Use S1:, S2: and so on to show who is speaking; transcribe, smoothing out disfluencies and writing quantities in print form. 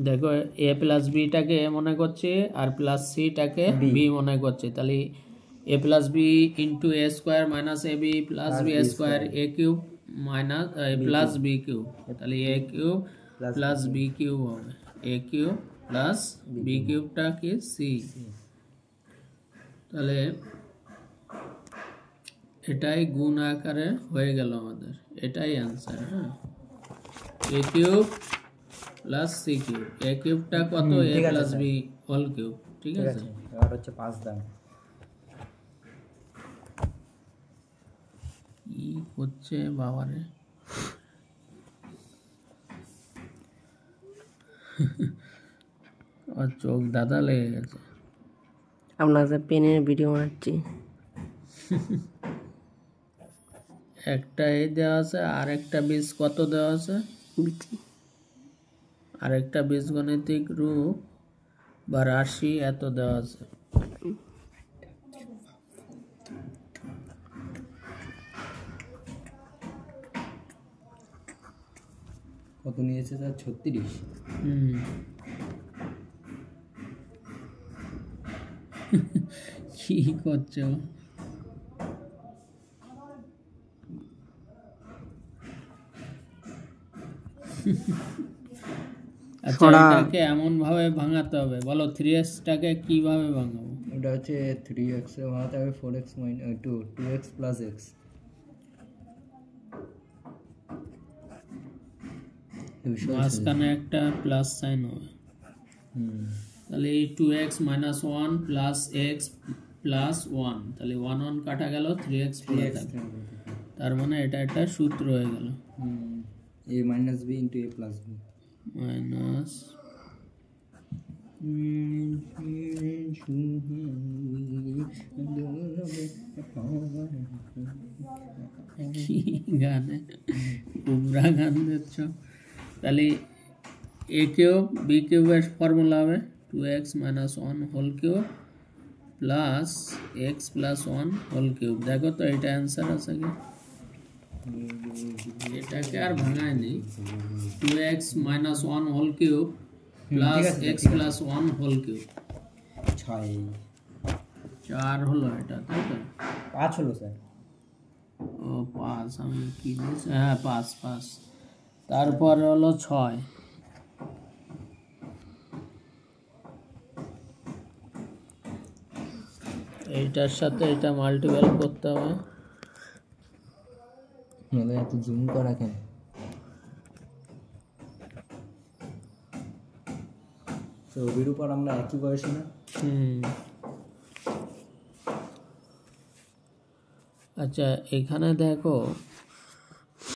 S1: দেখো এ প্লাস বিটাকে এ মনে করছে আর প্লাস সিটাকে বি মনে করছে, তাহলে a plus b into a square minus a b plus b square a cube minus plus b cube, তাহলে এ কিউব প্লাস বি কিউব হবে, a cube plus b কিউবটা কি সি। তাহলে এটাই গুণ আকারে হয়ে গেল আমাদের, এটাই অ্যান্সার। হ্যাঁ, এ কিউব প্লাস সি কিউব, এ কিউবটা কত, এ প্লাস বি হোল কিউব। ঠিক আছে,
S2: এবার হচ্ছে 5 দাম।
S1: কি হচ্ছে বাবারে, আর চোখ দাদা লেগে গেছে।
S3: আপনাদের পেনের ভিডিও বানাচ্ছি।
S1: একটা এই দেওয়া আছে, আর একটা বীজ কত দেওয়া আছে, আর একটা বীজগণিতিক রূপ বা রাশি এত দেওয়া আছে।
S2: কত নিয়েছে স্যার? 36।
S1: কি করছো? আচ্ছা, এটাকে এমন ভাবে ভাঙাতে হবে, বলো 3x টাকে কিভাবে ভাঙাবো?
S2: এটা হচ্ছে 3x এ ভাঙাতে হবে 4x 2x প্লাস x।
S1: মাঝখানে একটা প্লাস সাইন হবে, তাহলে এই 2x minus 1 plus x plus 1, তাহলে 1 1 কাটা গেল, 3x পড়ে থাকবে, তার মানে এটা একটা সূত্র হয়ে গেল,
S2: a minus b into a plus b
S1: minus গানে কুমড়া গান দিচ্ছ। তাহলে এ কিউব বি কিউবের ফর্মুলা হবে 2x minus 1 whole cube plus x plus 1 whole cube. দেখো তো এটা অ্যান্সার আছে কি? এটাকে আর ভাঙায়নি, 2x minus 1 whole cube plus x plus 1 whole cube, 4 হলো এটা, তাই তো?
S2: 5 হলো স্যার।
S1: ও 5, আমি কি দিয়েছি, হ্যাঁ 5, তারপর হলো 6। এইটার সাথে এটা মাল্টিপ্লাই করতে হবে,
S2: নাহলে এত জুম করা কেন? তো ওর উপর আমরা একই বয়সী না?
S1: আচ্ছা, এখানে দেখো